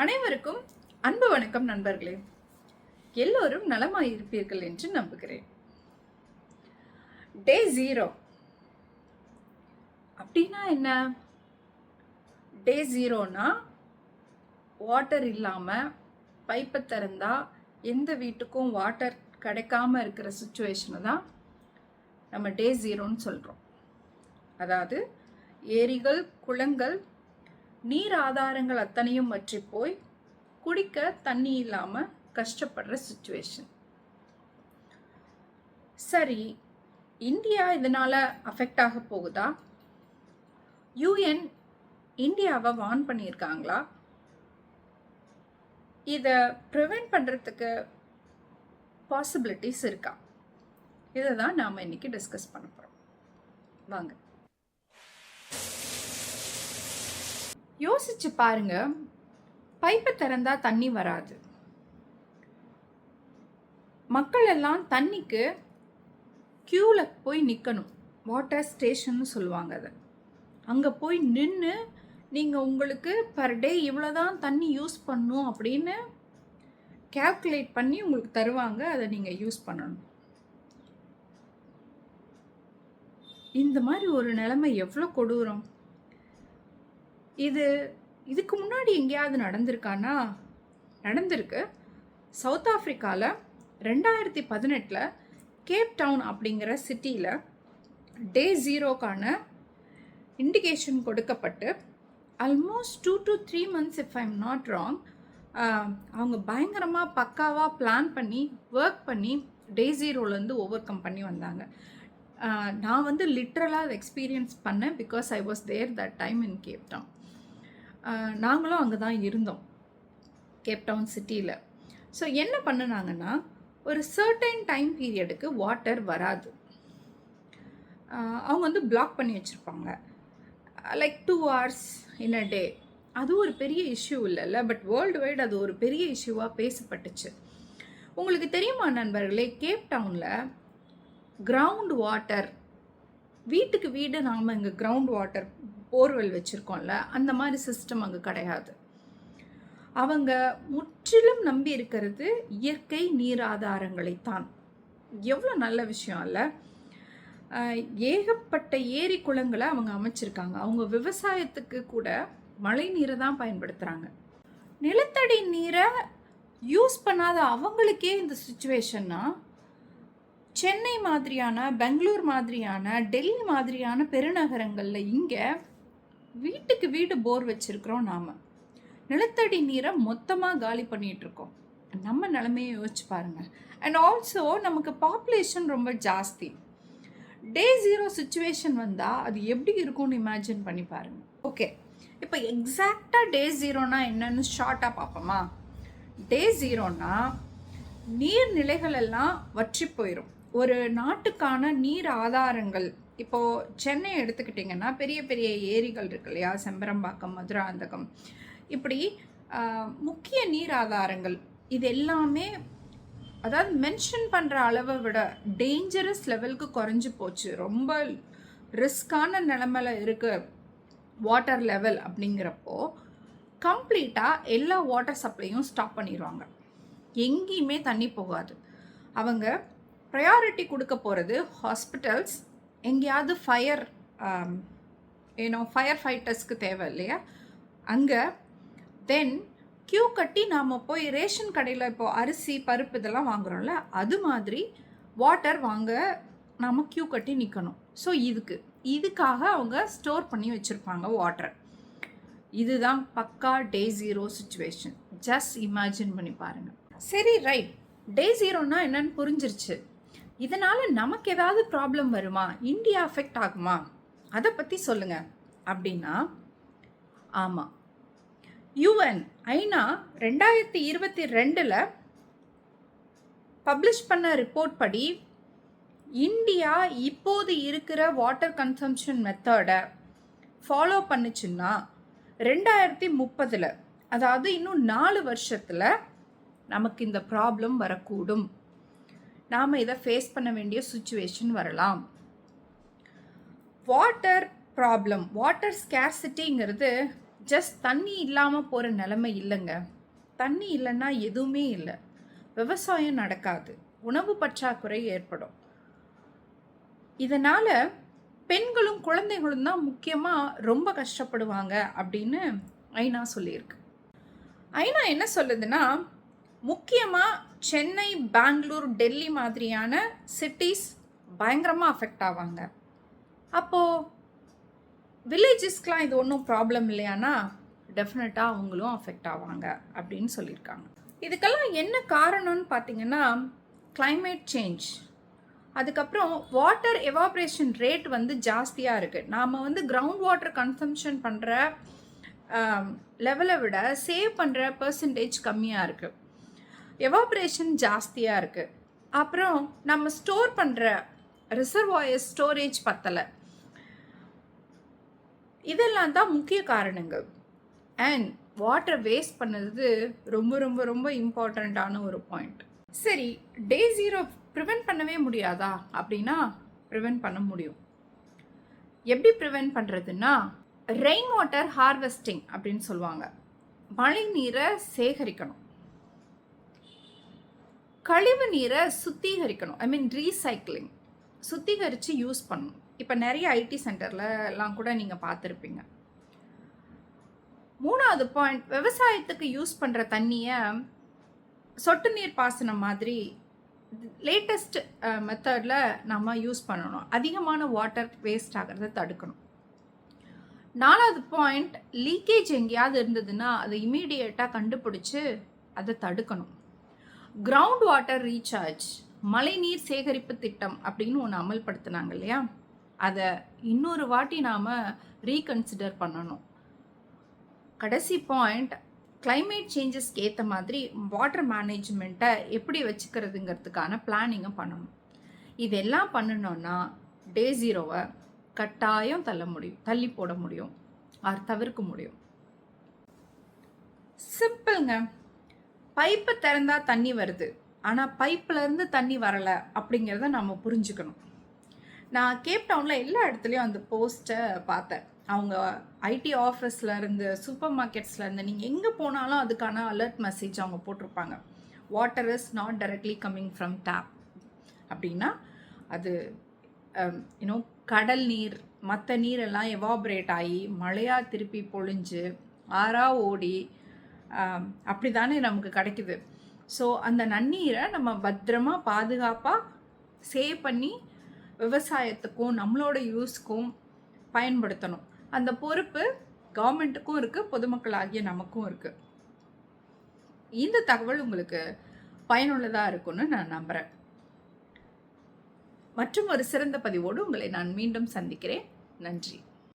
அனைவருக்கும் அன்பு வணக்கம் நண்பர்களே. எல்லோரும் நலமாயிருப்பீர்கள் என்று நம்புகிறேன். டே 0 அப்படின்னா என்ன? டே 0னா வாட்டர் இல்லாமல் பைப்பை திறந்தா எந்த வீட்டுக்கும் வாட்டர் கிடைக்காம இருக்கிற சுச்சுவேஷனை தான் நம்ம டே 0ன்னு சொல்கிறோம். அதாவது ஏரிகள், குளங்கள், நீர் ஆதாரங்கள் அத்தனையும் வற்றி போய் குடிக்க தண்ணி இல்லாமல் கஷ்டப்படுற சுச்சுவேஷன். சரி, இந்தியா இதனால் அஃபெக்ட் ஆக போகுதா? யூஎன் இந்தியாவை வார்ன் பண்ணியிருக்காங்களா? இதை ப்ரிவெண்ட் பண்ணுறதுக்கு பாசிபிலிட்டிஸ் இருக்கா? இதை தான் நாம் இன்னைக்கு டிஸ்கஸ் பண்ண போகிறோம். வாங்க யோசிச்சு பாருங்க. பைப்பை திறந்தா தண்ணி வராது. மக்கள் எல்லாம் தண்ணிக்கு கியூவில் போய் நிற்கணும். வாட்டர் ஸ்டேஷன்னு சொல்லுவாங்க அதை. அங்கே போய் நின்று நீங்கள் உங்களுக்கு பர் டே இவ்வளோதான் தண்ணி யூஸ் பண்ணணும் அப்படின்னு கேல்குலேட் பண்ணி உங்களுக்கு தருவாங்க. அதை நீங்கள் யூஸ் பண்ணணும். இந்த மாதிரி ஒரு நிலைமை எவ்வளோ கொடூரம்! இதுக்கு முன்னாடி எங்கேயாவது நடந்திருக்கானா? நடந்திருக்கு. சவுத் ஆஃப்ரிக்காவில் 2018 கேப் டவுன் அப்படிங்கிற சிட்டியில் டே 0க்கான இண்டிகேஷன் கொடுக்கப்பட்டு almost 2 to 3 months if I am not wrong, அவங்க பயங்கரமாக பக்காவாக பிளான் பண்ணி ஒர்க் பண்ணி டே 0லேருந்து ஓவர் கம் பண்ணி வந்தாங்க. நான் லிட்ரலாக அதை எக்ஸ்பீரியன்ஸ் பண்ணேன். Because I was there that time in Cape Town. நாங்களும் அங்கே தான் இருந்தோம், கேப் டவுன் சிட்டியில். ஸோ என்ன பண்ணினாங்கன்னா, ஒரு சர்டைன் டைம் பீரியடுக்கு வாட்டர் வராது. அவங்க பிளாக் பண்ணி வச்சுருப்பாங்க, லைக் 2 hours இன் அ டே. அது ஒரு பெரிய இஷ்யூ இல்லைல்ல, பட் வேர்ல்டு வைட் அது ஒரு பெரிய இஷ்யூவாக பேசப்பட்டுச்சு. உங்களுக்கு தெரியுமா நண்பர்களே, கேப் டவுனில் கிரவுண்ட் வாட்டர், வீட்டுக்கு வீடு நாம் இங்கே கிரவுண்ட் வாட்டர் போர்வெல் வச்சுருக்கோம்ல, அந்த மாதிரி சிஸ்டம் அங்கே கிடையாது. அவங்க முற்றிலும் நம்பி இருக்கிறது இயற்கை நீர் ஆதாரங்களைத்தான். எவ்வளோ நல்ல விஷயம் இல்லை? ஏகப்பட்ட ஏரி குளங்களை அவங்க அமைச்சிருக்காங்க. அவங்க விவசாயத்துக்கு கூட மழை நீரை தான் பயன்படுத்துகிறாங்க. நிலத்தடி நீரை யூஸ் பண்ணாத அவங்களுக்கே இந்த சுச்சுவேஷன்னா, சென்னை மாதிரியான, பெங்களூர் மாதிரியான, டெல்லி மாதிரியான பெருநகரங்களில் இங்கே வீட்டுக்கு வீடு போர் வச்சுருக்கிறோம். நாம் நிலத்தடி நீரை மொத்தமாக காலி பண்ணிகிட்ருக்கோம். நம்ம நிலைமையை யோசிச்சு பாருங்கள். அண்ட் ஆல்சோ நமக்கு பாப்புலேஷன் ரொம்ப ஜாஸ்தி. டே 0 சுச்சுவேஷன் வந்தால் அது எப்படி இருக்கும்னு இமேஜின் பண்ணி பாருங்கள். ஓகே, இப்போ எக்ஸாக்டாக டே 0னா என்னன்னு ஷார்ட்டாக பார்ப்போமா? டே 0னா நீர்நிலைகள் எல்லாம் வற்றி போயிடும். ஒரு நாட்டுக்கான நீர் ஆதாரங்கள், இப்போது சென்னை எடுத்துக்கிட்டிங்கன்னா பெரிய பெரிய ஏரிகள் இருக்கு இல்லையா, செம்பரம்பாக்கம், மதுராந்தகம், இப்படி முக்கிய நீர் ஆதாரங்கள், இது எல்லாமே அதாவது மென்ஷன் பண்ணுற அளவை விட டேஞ்சரஸ் லெவலுக்கு குறைஞ்சி போச்சு. ரொம்ப ரிஸ்கான நிலமையில இருக்கு வாட்டர் லெவல். அப்படிங்கிறப்போ கம்ப்ளீட்டாக எல்லா வாட்டர் சப்ளையும் ஸ்டாப் பண்ணிடுவாங்க. எங்கேயுமே தண்ணி போகாது. அவங்க ப்ரையாரிட்டி கொடுக்க போகிறது ஹாஸ்பிட்டல்ஸ், எங்கேயாவது ஃபயர் ஃபைட்டர்ஸ்க்கு தேவை இல்லையா, அங்கே. தென் க்யூ கட்டி நாம் போய் ரேஷன் கடையில் இப்போது அரிசி, பருப்பு இதெல்லாம் வாங்குகிறோம்ல, அது மாதிரி வாட்டர் வாங்க நாம் க்யூ கட்டி நிற்கணும். ஸோ இதுக்காக அவங்க ஸ்டோர் பண்ணி வச்சுருப்பாங்க வாட்டர். இதுதான் பக்கா டே 0 சுச்சுவேஷன். ஜஸ்ட் இமேஜின் பண்ணி பாருங்கள். சரி, ரைட், டே 0னா என்னன்னு புரிஞ்சிருச்சு. இதனால் நமக்கு ஏதாவது ப்ராப்ளம் வருமா? இந்தியா அஃபெக்ட் ஆகுமா? அதை பற்றி சொல்லுங்கள் அப்படின்னா, ஆமாம். யூஎன் ஐநா 2022 பப்ளிஷ் பண்ண ரிப்போர்ட் படி இந்தியா இப்போது இருக்கிற வாட்டர் கன்சம்ஷன் மெத்தடை ஃபாலோ பண்ணுச்சுன்னா 2030, அதாவது இன்னும் 4 வருஷத்தில் நமக்கு இந்த ப்ராப்ளம் வரக்கூடும். நாம் இதை ஃபேஸ் பண்ண வேண்டிய சுச்சுவேஷன் வரலாம். வாட்டர் ப்ராப்ளம், வாட்டர் ஸ்கேர்சிட்டிங்கிறது ஜஸ்ட் தண்ணி இல்லாமல் போகிற நிலைமை இல்லைங்க. தண்ணி இல்லைன்னா எதுவுமே இல்லை. விவசாயம் நடக்காது, உணவு பற்றாக்குறை ஏற்படும். இதனால் பெண்களும் குழந்தைகளும் தான் முக்கியமாக ரொம்ப கஷ்டப்படுவாங்க அப்படின்னு ஐநா சொல்லியிருக்கு. ஐநா என்ன சொல்லுதுன்னா, முக்கியமாக சென்னை, பெங்களூர், டெல்லி மாதிரியான சிட்டிஸ் பயங்கரமாக அஃபெக்ட் ஆவாங்க. அப்போது வில்லேஜஸ்க்கெலாம் இது ஒன்றும் ப்ராப்ளம் இல்லையானா டெஃபினட்டாக அவங்களும் அஃபெக்ட் ஆவாங்க அப்படின்னு சொல்லியிருக்காங்க. இதுக்கெல்லாம் என்ன காரணம்னு பார்த்தீங்கன்னா, கிளைமேட் சேஞ்ச், அதுக்கப்புறம் வாட்டர் எவாப்ரேஷன் ரேட் வந்து ஜாஸ்தியாக இருக்குது. நாம் வந்து கிரவுண்ட் வாட்டர் கன்சம்ஷன் பண்ணுற லெவலை விட சேவ் பண்ணுற பர்சன்டேஜ் கம்மியாக இருக்குது. எவாப்ரேஷன் ஜாஸ்தியாக இருக்குது. அப்புறம் நம்ம ஸ்டோர் பண்ணுற ரிசர்வாயர் ஸ்டோரேஜ் பத்தலை. இதெல்லாம் தான் முக்கிய காரணங்கள். அண்ட் வாட்டர் வேஸ்ட் பண்ணது ரொம்ப ரொம்ப ரொம்ப இம்பார்ட்டண்ட்டான ஒரு பாயிண்ட். சரி, டே 0 ப்ரிவென்ட் பண்ணவே முடியாதா அப்படின்னா ப்ரிவென்ட் பண்ண முடியும். எப்படி ப்ரிவென்ட் பண்ணுறதுன்னா, ரெயின் வாட்டர் ஹார்வெஸ்டிங் அப்படின்னு சொல்லுவாங்க. மழை நீரை சேகரிக்கணும், கழிவு நீரை சுத்திகரிக்கணும், ஐ மீன் ரீசைக்கிளிங், சுத்திகரித்து யூஸ் பண்ணணும். இப்போ நிறைய ஐடி சென்டரில் எல்லாம் கூட நீங்கள் பார்த்துருப்பீங்க. 3வது பாயிண்ட், விவசாயத்துக்கு யூஸ் பண்ணுற தண்ணியை சொட்டு நீர் பாசனம் மாதிரி லேட்டஸ்ட் மெத்தடில் நம்ம யூஸ் பண்ணணும். அதிகமான வாட்டர் வேஸ்ட் ஆகிறத தடுக்கணும். 4வது பாயிண்ட், லீக்கேஜ் எங்கேயாவது இருந்ததுன்னா அதை இமீடியட்டாக கண்டுபிடிச்சி அதை தடுக்கணும். கிரவுண்ட் வாட்டர் ரீசார்ஜ், மழைநீர் சேகரிப்பு திட்டம் அப்படின்னு ஒன்று அமல்படுத்தினாங்க இல்லையா, அதை இன்னொரு வாட்டி நாம் ரீகன்சிடர் பண்ணணும். கடைசி பாயிண்ட், கிளைமேட் சேஞ்சஸ்க்கு ஏற்ற மாதிரி வாட்டர் மேனேஜ்மெண்ட்டை எப்படி வச்சுக்கிறதுங்கிறதுக்கான பிளானிங்கை பண்ணணும். இதெல்லாம் பண்ணணுன்னா டே 0 கட்டாயம் தள்ளி போட முடியும், தவிர்க்க முடியும். சிம்பிள்ங்க. பைப்பை திறந்தா தண்ணி வருது, ஆனால் பைப்பிலேருந்து தண்ணி வரலை அப்படிங்கிறத நம்ம புரிஞ்சுக்கணும். நான் கேப்டவுனில் எல்லா இடத்துலையும் அந்த போஸ்ட்டை பார்த்தேன். அவங்க ஐடி ஆஃபீஸ்லேருந்து, சூப்பர் மார்க்கெட்ஸ்லேருந்து, நீங்கள் எங்கே போனாலும் அதுக்கான அலர்ட் மெசேஜ் அவங்க போட்டிருப்பாங்க. Water is not directly coming from tap அப்படின்னா அது கடல் நீர், மற்ற நீரெல்லாம் எவாபரேட் ஆகி மழையாக திருப்பி பொழிஞ்சு ஆறாக ஓடி அப்படி தானே நமக்கு கிடைக்குது. ஸோ அந்த நன்னீரை நம்ம பத்திரமாக பாதுகாப்பாக சேவ் பண்ணி விவசாயத்துக்கும் நம்மளோட யூஸ்க்கும் பயன்படுத்தணும். அந்த பொறுப்பு கவர்மெண்ட்டுக்கும் இருக்குது, பொதுமக்களாகிய நமக்கும் இருக்குது. இந்த தகவல் உங்களுக்கு பயனுள்ளதாக இருக்கும்னு நான் நம்புகிறேன். மற்றும் ஒரு சிறந்த பதிவோடு உங்களை நான் மீண்டும் சந்திக்கிறேன். நன்றி.